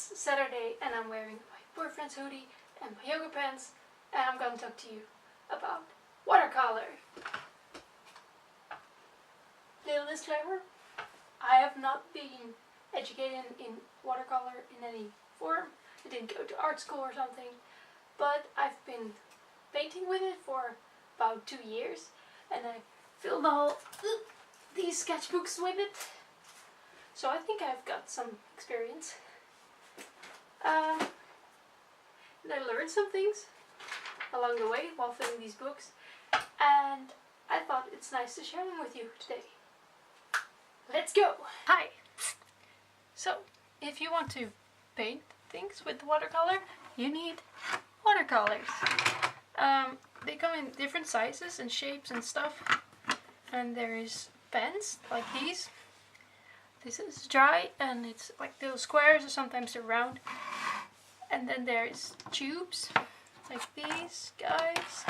It's Saturday and I'm wearing my boyfriend's hoodie and my yoga pants, and I'm going to talk to you about watercolor. Little disclaimer, I have not been educated in watercolor in any form. I didn't go to art school or something, but I've been painting with it for about 2 years, and I filled all these sketchbooks with it, so I think I've got some experience. And I learned some things along the way while filling these books, and I thought it's nice to share them with you today. Let's go! Hi! So, if you want to paint things with watercolor, you need watercolors. They come in different sizes and shapes and stuff, and there is pens like these. This is dry and it's like little squares, or sometimes they're round. And then there is tubes like these guys.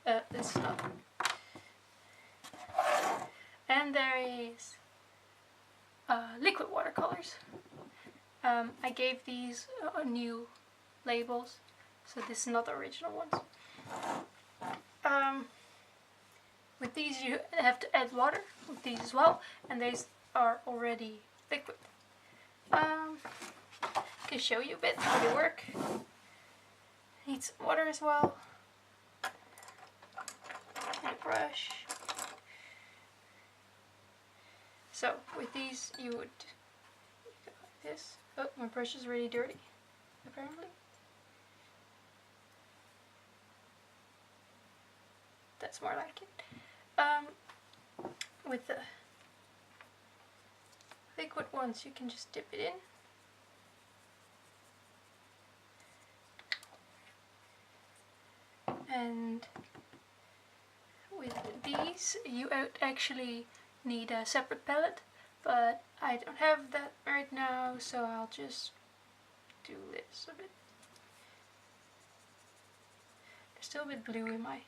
That's not. And there is liquid watercolors. I gave these new labels, so this is not the original ones. With these you have to add water, with these as well, and these are already liquid. I can show you a bit how they work. Needs water as well, and a brush. So with these you would go like this. Oh, my brush is really dirty, apparently. That's more like it. With the liquid ones you can just dip it in. And with these you actually need a separate palette, but I don't have that right now, so I'll just do this a bit. There's still a bit blue in my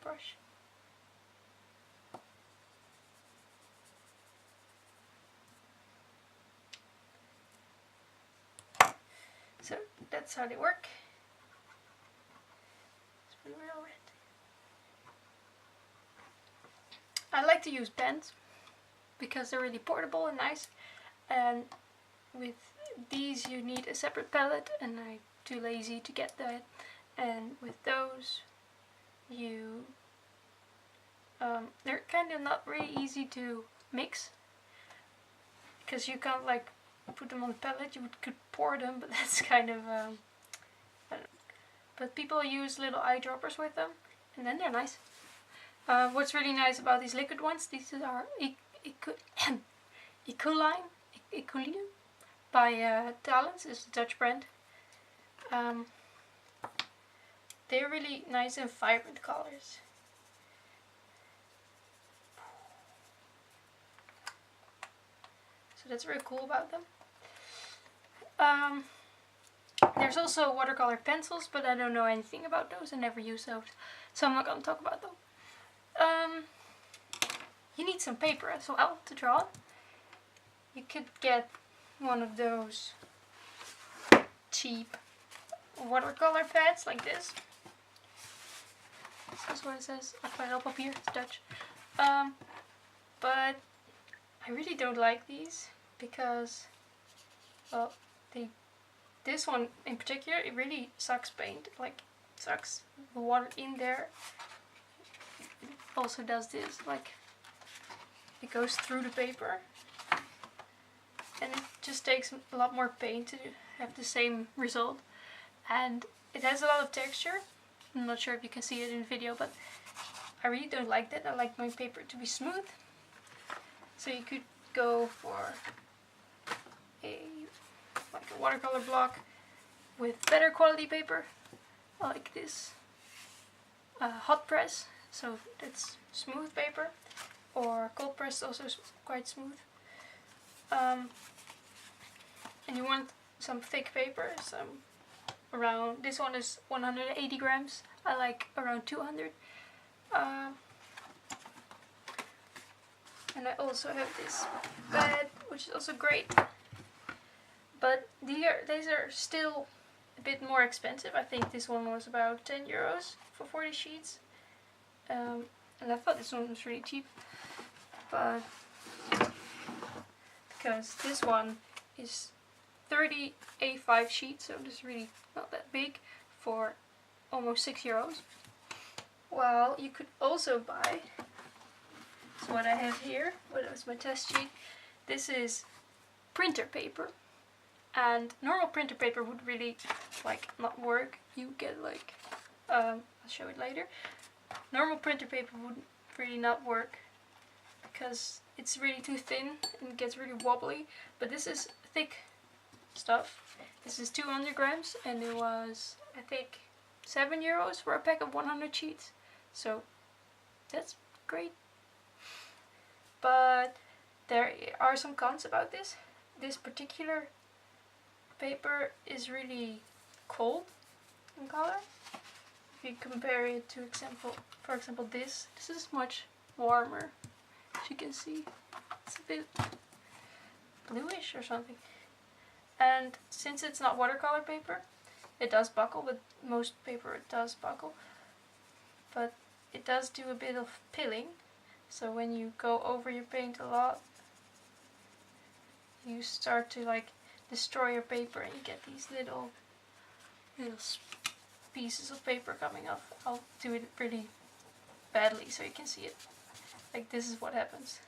brush. So that's how they work. It's pretty real red. I like to use pens because they're really portable and nice, and with these you need a separate palette, and I'm too lazy to get that. And with those you they're kind of not really easy to mix, because you can't like put them on the palette. You could pour them, but that's kind of I don't know. But people use little eyedroppers with them, and then they're nice. What's really nice about these liquid ones, these are Ecoline by Talens, is a Dutch brand. They're really nice and vibrant colors. So that's really cool about them. There's also watercolor pencils, but I don't know anything about those. I never use those, so I'm not going to talk about them. You need some paper as well to draw. You could get one of those cheap watercolor pads like this. That's what it says. I'll put it up here, it's Dutch. But I really don't like these because, well, this one in particular, it really sucks paint. Like, sucks the water in there. It also does this, like, it goes through the paper. And it just takes a lot more paint to have the same result. And it has a lot of texture. I'm not sure if you can see it in the video, but I really don't like that. I like my paper to be smooth. So you could go for a watercolor block with better quality paper, like this hot press, so that's smooth paper, or cold press, also quite smooth. And you want some thick paper, some around, this one is 180 grams, I like around 200. And I also have this pad, which is also great. But these are still a bit more expensive. I think this one was about 10 euros for 40 sheets. And I thought this one was really cheap. But because this one is 30 A5 sheets, so this is really not that big, for almost 6 euros. Well, you could also buy, so what I have here, what was my test sheet, this is printer paper. And normal printer paper would really like not work. You get like, I'll show it later. Normal printer paper would really not work because it's really too thin and it gets really wobbly. But this is thick stuff. This is 200 grams and it was, I think, 7 euros for a pack of 100 sheets. So that's great. But there are some cons about this. This particular paper is really cold in color. If you compare it to for example this is much warmer. As you can see, it's a bit bluish or something. And since it's not watercolor paper, it does buckle. With most paper it does buckle, but it does do a bit of pilling. So when you go over your paint a lot, you start to like destroy your paper and you get these little pieces of paper coming off. I'll do it really badly so you can see it. Like this is what happens.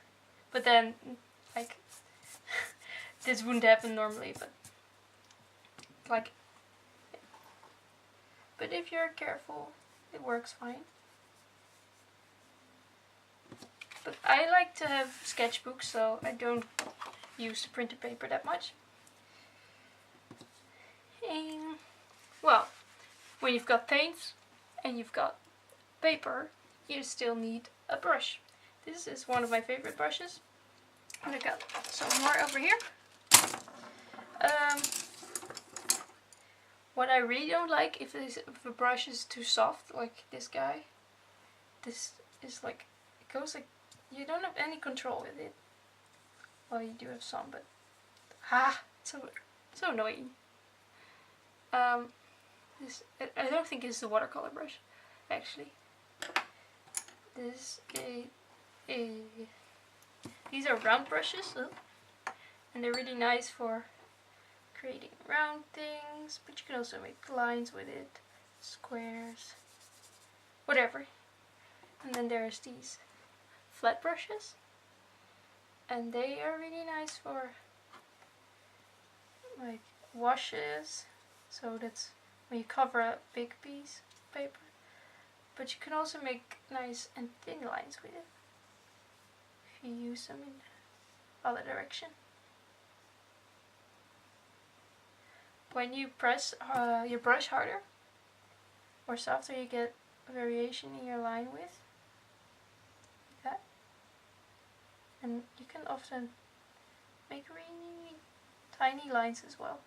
But then like this wouldn't happen normally, but like, but if you're careful, it works fine. But I like to have sketchbooks, so I don't use printed paper that much. And, well, when you've got paint and you've got paper, you still need a brush. This is one of my favorite brushes. And I got some more over here. What I really don't like if a brush is too soft, like this guy. This is like, it goes like, you don't have any control with it. Well, you do have some, but so annoying. This, I don't think it's a watercolor brush, actually. This these are round brushes, and they're really nice for creating round things, but you can also make lines with it, squares, whatever. And then there's these flat brushes, and they are really nice for like washes. So that's when you cover a big piece of paper. But you can also make nice and thin lines with it if you use them in the other direction. When you press your brush harder or softer, you get a variation in your line width, like that. And you can often make really tiny lines as well.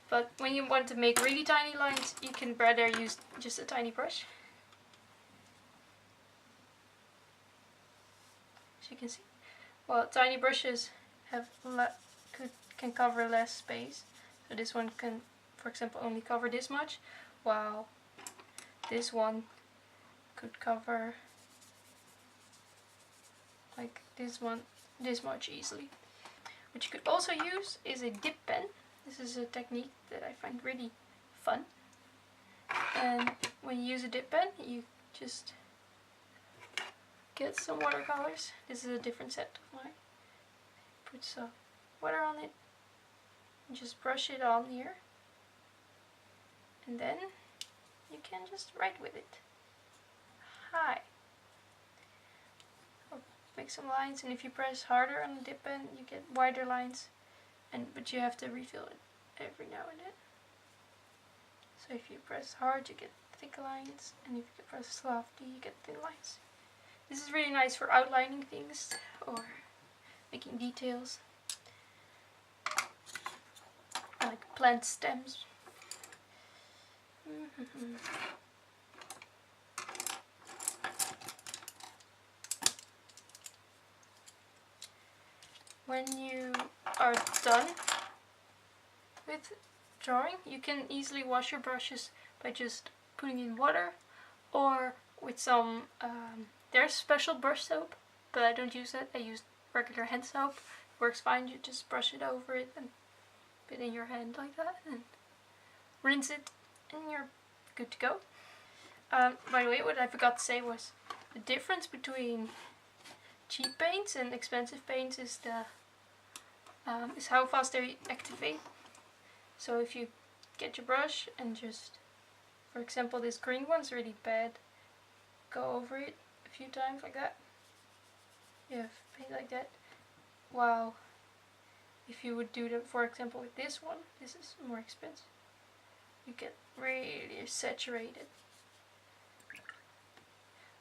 But when you want to make really tiny lines, you can rather use just a tiny brush. As you can see, well, tiny brushes have can cover less space. So this one can, for example, only cover this much, while this one could cover like this much easily. What you could also use is a dip pen. This is a technique that I find really fun. And when you use a dip pen, you just get some watercolors. This is a different set of mine. Put some water on it and just brush it on here. And then you can just write with it. Hi. I'll make some lines, and if you press harder on the dip pen, you get wider lines. But you have to refill it every now and then. So if you press hard, you get thick lines, and if you press softly, you get thin lines. This is really nice for outlining things or making details, like plant stems. When you are done with drawing. You can easily wash your brushes by just putting in water, or with some, there's special brush soap, but I don't use it. I use regular hand soap. It works fine. You just brush it over it and put it in your hand like that and rinse it and you're good to go. By the way, what I forgot to say was the difference between cheap paints and expensive paints is is how fast they activate. So if you get your brush and just, for example, this green one's really bad, go over it a few times like that. You have paint like that. While if you would do that, for example, with this one, this is more expensive. You get really saturated.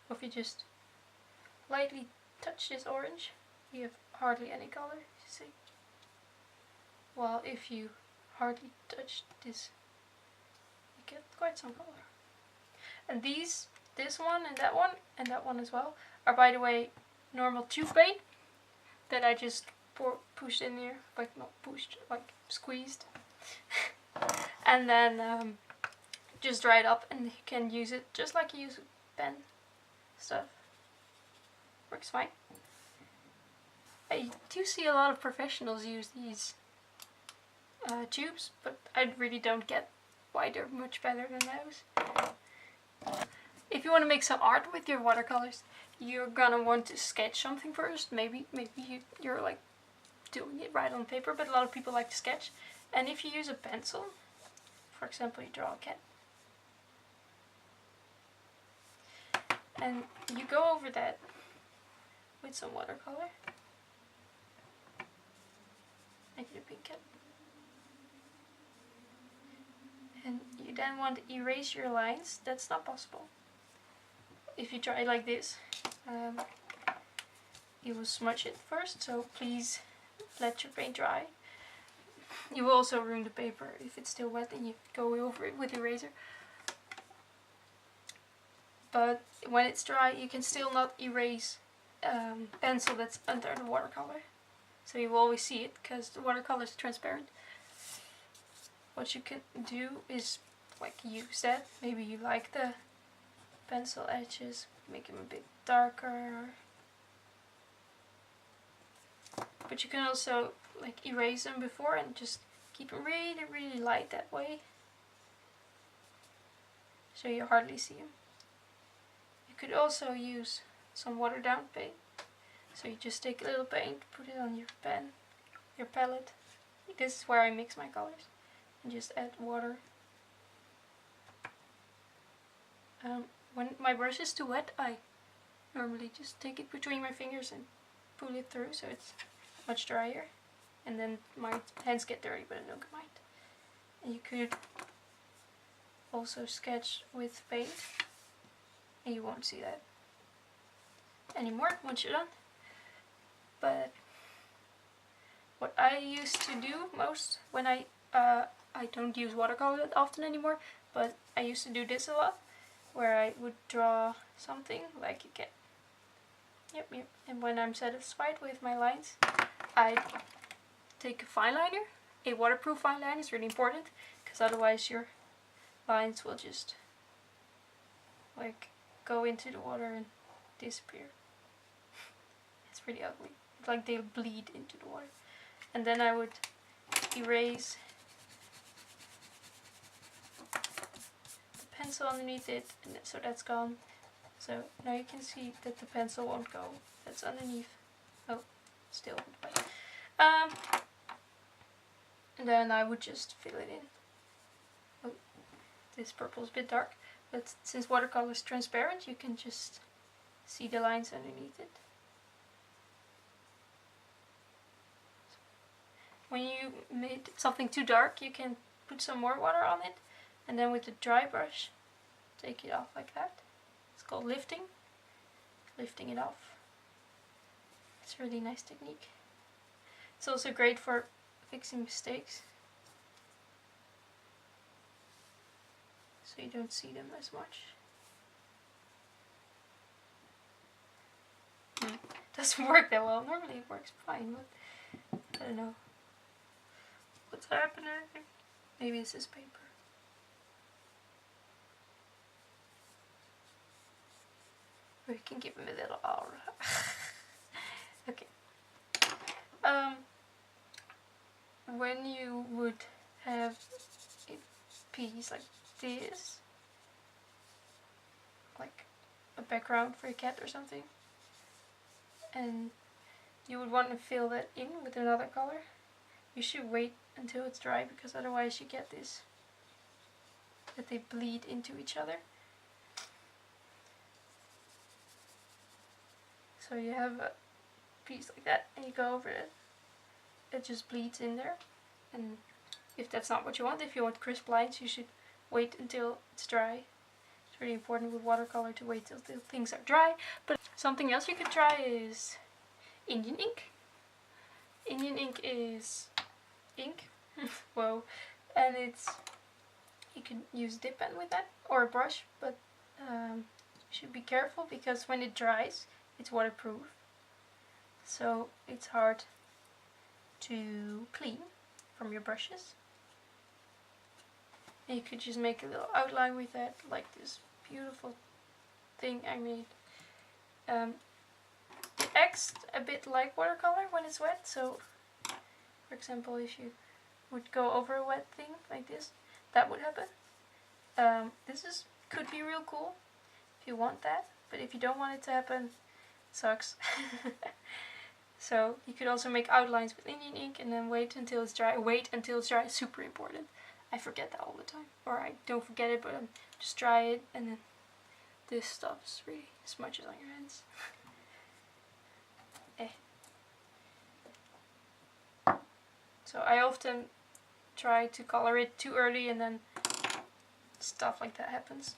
Or if you just lightly touch this orange, you have hardly any color, you see. While if you hardly touch this, you get quite some color. And this one and that one as well, are by the way normal tube paint that I just pushed in here, like not pushed, like squeezed. And then just dry it up and you can use it just like you use pen stuff. Works fine. I do see a lot of professionals use these tubes, but I really don't get why they're much better than those. If you want to make some art with your watercolors, you're gonna want to sketch something first. Maybe you're like doing it right on paper, but a lot of people like to sketch. And if you use a pencil, for example, you draw a cat, and you go over that with some watercolor, make it a pink cat. And you then want to erase your lines. That's not possible. If you try like this, you will smudge it first, so please let your paint dry. You will also ruin the paper if it's still wet and you go over it with the eraser. But when it's dry, you can still not erase pencil that's under the watercolor. So you will always see it because the watercolor is transparent. What you can do is like use that. Maybe you like the pencil edges, make them a bit darker. But you can also like erase them before and just keep them really, really light that way, so you hardly see them. You could also use some watered down paint. So you just take a little paint, put it on your pen, your palette. This is where I mix my colors. And just add water. When my brush is too wet, I normally just take it between my fingers and pull it through so it's much drier. And then my hands get dirty, but I don't mind. And you could also sketch with paint, and you won't see that anymore once you're done. But what I used to do most when I don't use watercolor that often anymore, but I used to do this a lot, where I would draw something like a cat. Yep. And when I'm satisfied with my lines, I take a fine liner. A waterproof fine liner is really important, because otherwise your lines will just like go into the water and disappear. It's really ugly. It's like they bleed into the water. And then I would erase the pencil underneath it, and so that's gone. So now you can see that the pencil won't go. That's underneath. Oh, still. And then I would just fill it in. Oh, this purple is a bit dark, but since watercolor is transparent, you can just see the lines underneath it. When you made something too dark, you can put some more water on it, and then with the dry brush, take it off like that. It's called lifting it off. It's a really nice technique. It's also great for fixing mistakes, so you don't see them as much. Doesn't work that well. Normally it works fine, but I don't know what's happening. Maybe this is paper. We can give him a little aura. Okay. When you would have a piece like this, like a background for a cat or something, and you would want to fill that in with another color, you should wait until it's dry, because otherwise you get this, that they bleed into each other. So you have a piece like that and you go over it, it just bleeds in there. And if that's not what you want, if you want crisp lines, you should wait until it's dry. It's really important with watercolor to wait till things are dry. But something else you could try is Indian ink. Indian ink is ink, whoa, and you can use a dip pen with that, or a brush, but you should be careful, because when it dries, it's waterproof, so it's hard to clean from your brushes. And you could just make a little outline with that, like this beautiful thing I made. It acts a bit like watercolor when it's wet, so for example, if you would go over a wet thing like this, that would happen. This could be real cool if you want that, but if you don't want it to happen, sucks. So you could also make outlines with Indian ink and then wait until it's dry. Wait until it's dry, super important. I forget that all the time, or I don't forget it, but just dry it, and then this stuff is really smudges on your hands. So I often try to color it too early, and then stuff like that happens.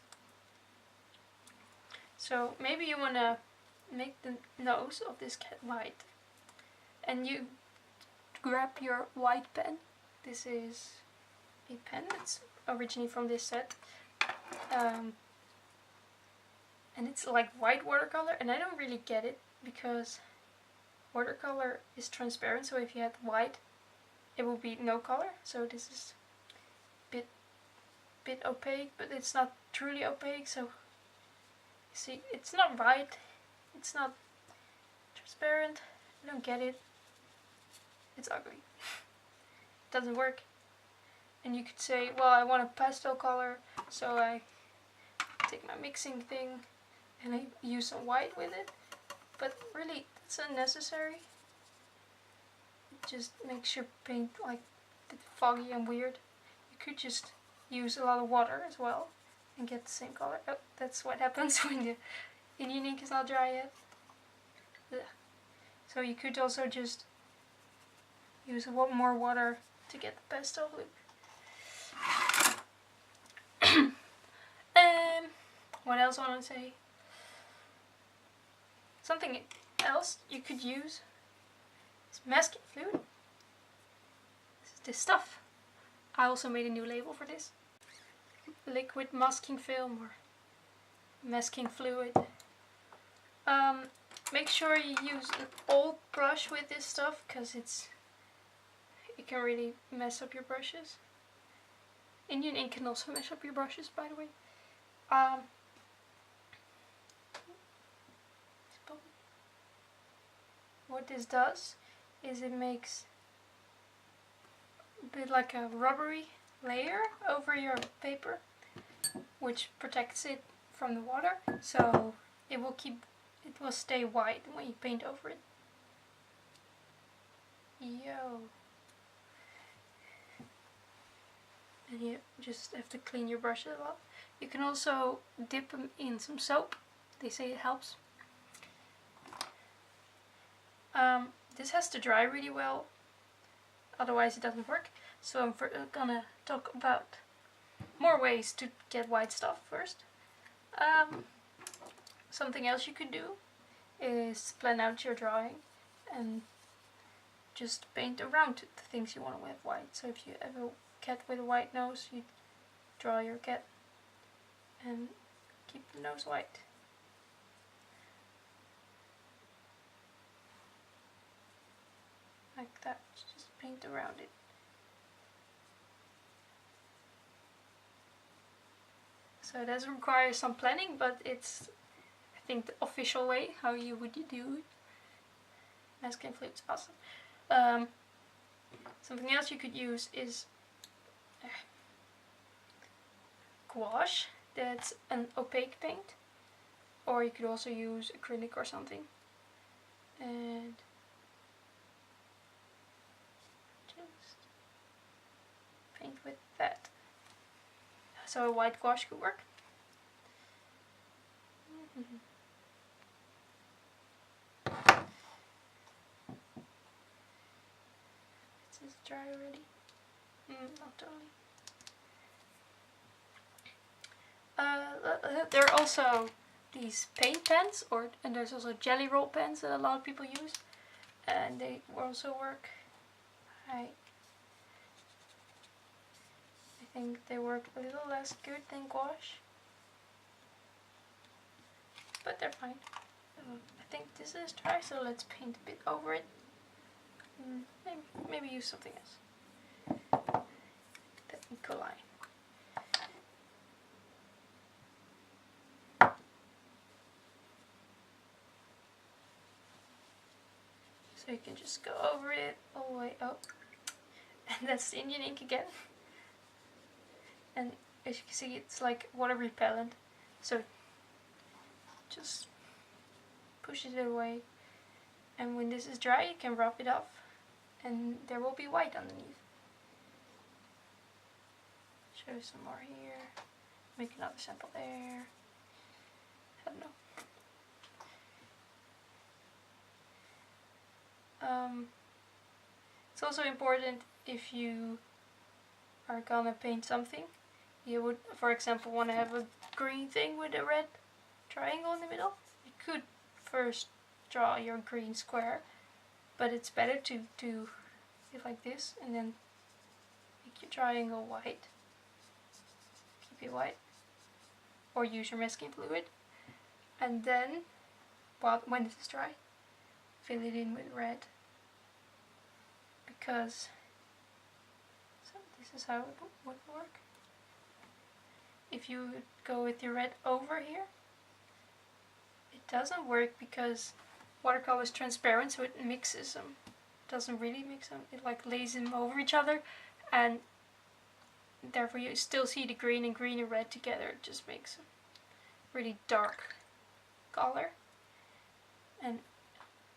So maybe you want to make the nose of this cat white, and you grab your white pen. This is a pen that's originally from this set, and it's like white watercolor, and I don't really get it, because watercolor is transparent, so if you had white it will be no color. So this is a bit opaque, but it's not truly opaque, so see, it's not white, it's not transparent. I don't get it. It's ugly. It doesn't work. And you could say, well, I want a pastel color, so I take my mixing thing and I use some white with it. But really, it's unnecessary. It just makes your paint like a bit foggy and weird. You could just use a lot of water as well and get the same color. Oh, that's what happens when the Indian ink is not dry yet. Ugh. So you could also just use a lot more water to get the pastel look. What else I want to say? Something else you could use is masking fluid. This is this stuff. I also made a new label for this. Liquid masking film or masking fluid. Make sure you use an old brush with this stuff, because it can really mess up your brushes. Indian ink can also mess up your brushes, by the way. What this does is it makes a bit like a rubbery layer over your paper, which protects it from the water, so it will stay white when you paint over it. Yo. And you just have to clean your brushes a lot. You can also dip them in some soap. They say it helps. This has to dry really well, otherwise it doesn't work. So I'm gonna talk about more ways to get white stuff first. Something else you could do is plan out your drawing and just paint around the things you want to have white. So if you have a cat with a white nose, you draw your cat and keep the nose white. Like that, just paint around it. So it does require some planning, but it's, I think, the official way how you would do it. Masking fluid's awesome. Something else you could use is gouache. That's an opaque paint, or you could also use acrylic or something. And just paint with that. So a white gouache could work. Is this dry already? Not totally. There are also these paint pens, and there's also jelly roll pens that a lot of people use, and they also work. I think they work a little less good than gouache, but they're fine. I think this is dry, so let's paint a bit over it. Maybe use something else. The E. coli. So you can just go over it all the way up. And that's the Indian ink again. And as you can see, it's like water repellent. So just push it away. And when this is dry, you can rub it off. And there will be white underneath. Show some more here. Make another sample there. I don't know. It's also important, if you are gonna paint something, you would, for example, want to have a green thing with a red triangle in the middle. You could first draw your green square, but it's better to do it like this and then make your triangle white. Keep it white, or use your masking fluid, and then, when this is dry, fill it in with red. Because, so this is how it would work. If you go with your red over here, it doesn't work because watercolor is transparent, so it mixes them. It doesn't really mix them, it like lays them over each other, and therefore you still see the green and red together. It just makes a really dark color. And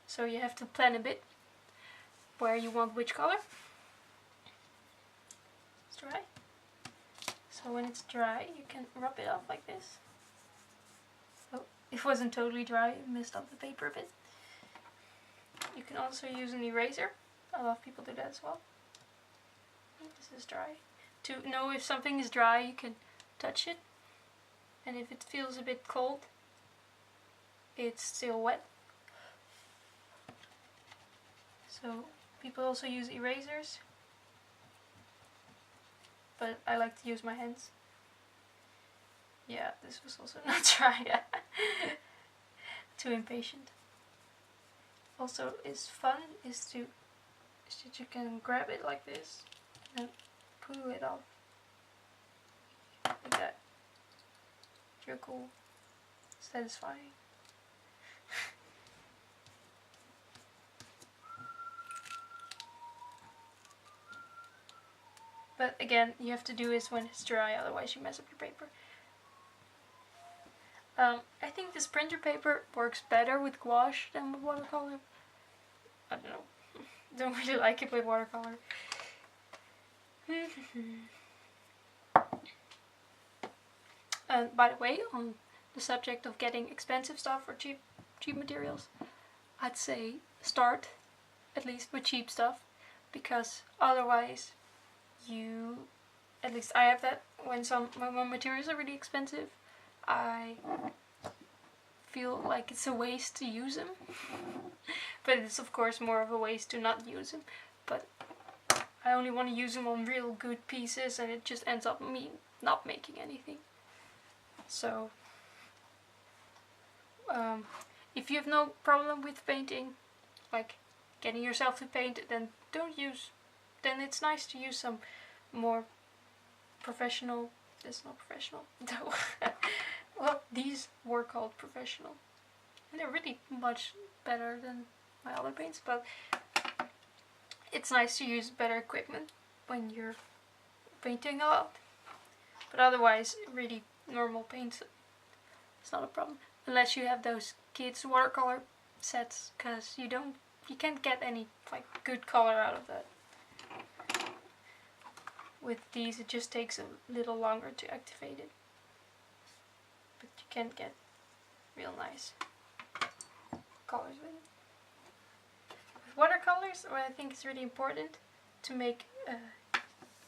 so you have to plan a bit where you want which color. It's dry. So when it's dry, you can rub it off like this. Oh, it wasn't totally dry, it messed up the paper a bit. You can also use an eraser. A lot of people do that as well. This is dry. To know if something is dry, you can touch it. And if it feels a bit cold, it's still wet. So people also use erasers, but I like to use my hands. Yeah, this was also not dry. Too impatient. Also, is fun is that you can grab it like this and pull it off like that. Real cool, satisfying. But again, you have to do this when it's dry, otherwise you mess up your paper. I think this printer paper works better with gouache than with watercolor. I don't know. Don't really like it with watercolor. And by the way, on the subject of getting expensive stuff or cheap materials, I'd say start at least with cheap stuff, because otherwise at least I have that, when materials are really expensive, I feel like it's a waste to use them. But it's of course more of a waste to not use them. But I only want to use them on real good pieces, and it just ends up me not making anything. So if you have no problem with painting, like getting yourself to paint, then then it's nice to use some more professional This is not professional. No. Well, these were called professional. And they're really much better than my other paints, but it's nice to use better equipment when you're painting a lot. But otherwise, really normal paints, it's not a problem. Unless you have those kids watercolor sets, because you can't get any like good color out of that. With these it just takes a little longer to activate it. But you can get real nice colors with it. With watercolors, what I think is really important to make a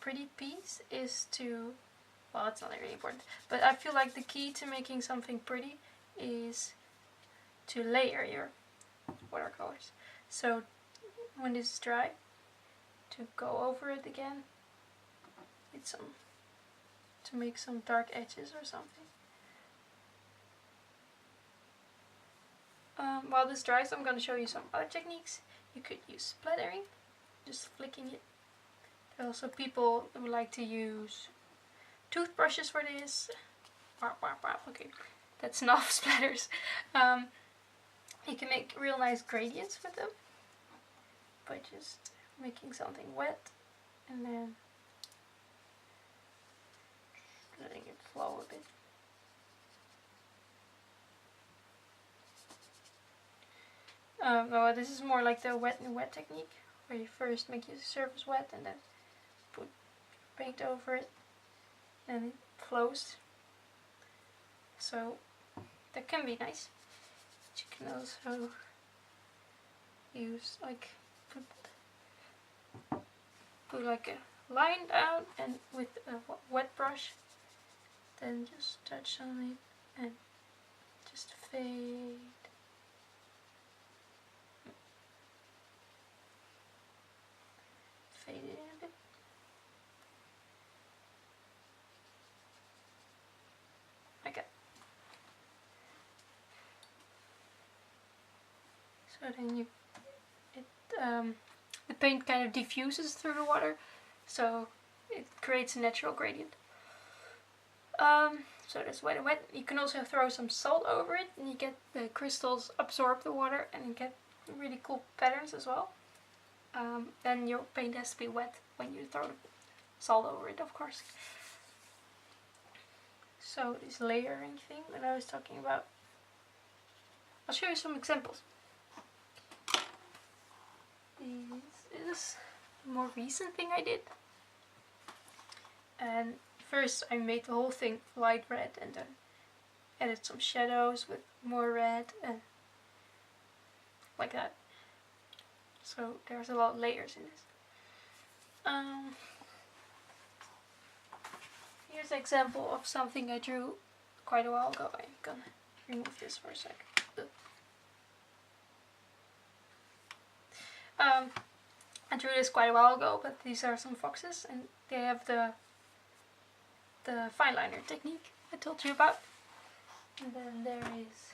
pretty piece is to, well, it's not really important, but I feel like the key to making something pretty is to layer your watercolors. So when this is dry, to go over it again with some, to make some dark edges or something. While this dries, I'm going to show you some other techniques. You could use splattering, just flicking it. There are also people who like to use toothbrushes for this. Okay, that's enough splatters. You can make real nice gradients with them by just making something wet and then letting it flow a bit. No, this is more like the wet and wet technique, where you first make your surface wet and then put paint over it and it flows. So that can be nice. But you can also use like put like a line down and with a wet brush, then just touch on it and just fade. Fade it in a bit. Like that. So then the paint kind of diffuses through the water, so it creates a natural gradient. So that's wet and wet. You can also throw some salt over it, and you get the crystals absorb the water, and you get really cool patterns as well. Then your paint has to be wet when you throw the salt over it, of course. So this layering thing that I was talking about, I'll show you some examples. This is a more recent thing I did. And first I made the whole thing light red and then added some shadows with more red and like that. So there's a lot of layers in this. Here's an example of something I drew quite a while ago. I'm gonna remove this for a sec. I drew this quite a while ago, but these are some foxes and they have the fine liner technique I told you about. And then there is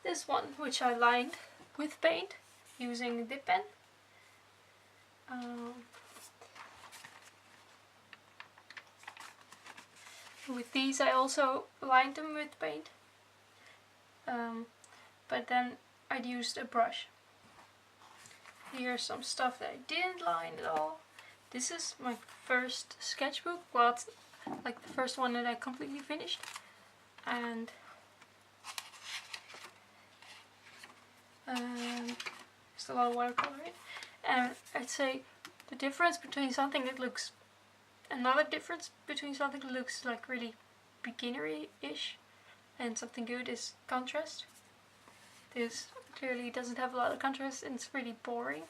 this one which I lined with paint using a dip pen. With these I also lined them with paint, but then I'd used a brush. Here's some stuff that I didn't line at all. This is my first sketchbook, well it's like the first one that I completely finished, and there's a lot of watercolor in it. And I'd say the difference between something that looks, another difference between something that looks like really beginnery-ish and something good is contrast. This clearly doesn't have a lot of contrast and it's really boring,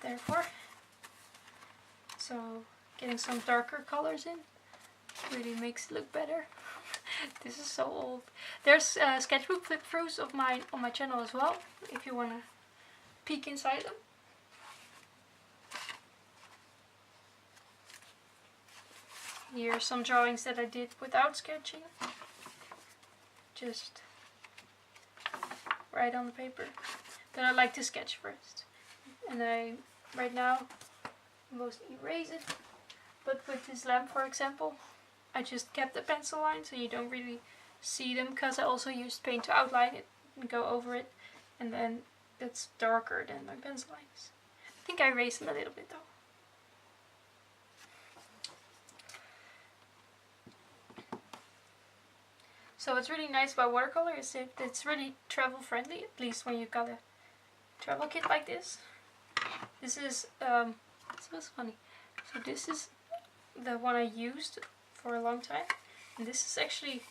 therefore. So getting some darker colors in really makes it look better. This is so old. There's sketchbook flip-throughs of mine on my channel as well, if you want to peek inside them. Here are some drawings that I did without sketching. Just right on the paper. Then I like to sketch first. And right now, mostly erase it. But with this lamp, for example, I just kept the pencil line so you don't really see them, because I also used paint to outline it and go over it, and then it's darker than my pencil lines. I think I erased them a little bit though. So what's really nice about watercolor is it's really travel friendly, at least when you've got a travel kit like this. This is, this was funny. So this is the one I used for a long time, and this is actually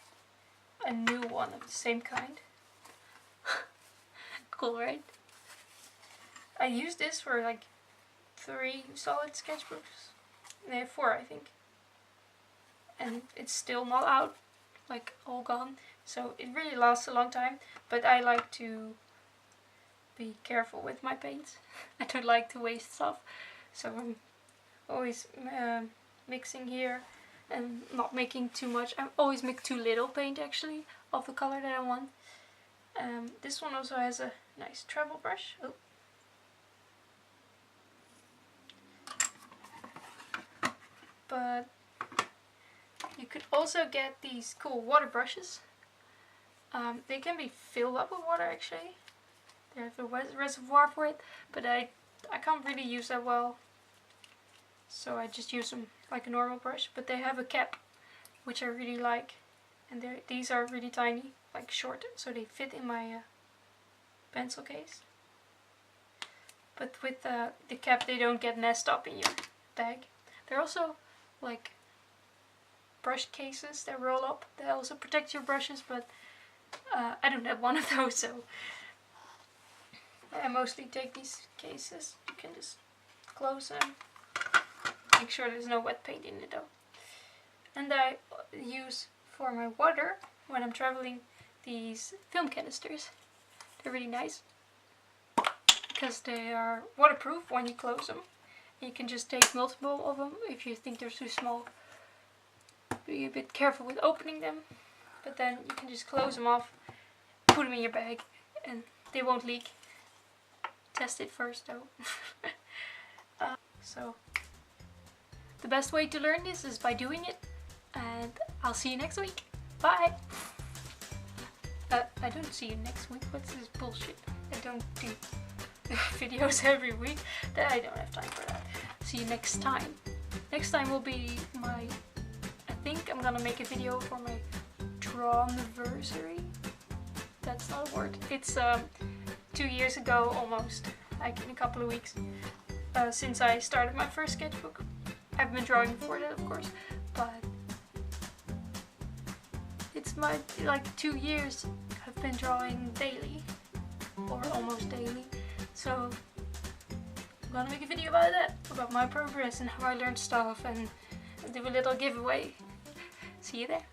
a new one of the same kind. Cool, right? I used this for like 3 solid sketchbooks. No, 4 I think. And it's still not out, like all gone. So it really lasts a long time, but I like to be careful with my paints. I don't like to waste stuff. So I'm always mixing here and not making too much. I always make too little paint actually of the color that I want. This one also has a nice travel brush. Oh. But you could also get these cool water brushes. They can be filled up with water actually. They have a reservoir for it, but I can't really use that well. So I just use them like a normal brush, but they have a cap, which I really like. And these are really tiny, like short, so they fit in my pencil case. But with the cap, they don't get messed up in your bag. They're also like brush cases that roll up. They also protect your brushes, but I don't have one of those, so I mostly take these cases. You can just close them. Make sure there's no wet paint in it though. And I use for my water when I'm traveling these film canisters. They're really nice because they are waterproof when you close them. You can just take multiple of them if you think they're too small. Be a bit careful with opening them, but then you can just close them off, put them in your bag, and they won't leak. Test it first though. So the best way to learn this is by doing it, and I'll see you next week. Bye! I don't see you next week. What's this bullshit? I don't do videos every week. I don't have time for that. See you next time. Next time will be my... I think I'm gonna make a video for my draw-anniversary. That's not a word. It's 2 years ago almost, like in a couple of weeks, since I started my first sketchbook. I've been drawing before that, of course, but it's my, like 2 years I've been drawing daily, or almost daily, so I'm gonna make a video about that, about my progress and how I learned stuff, and do a little giveaway. See you there.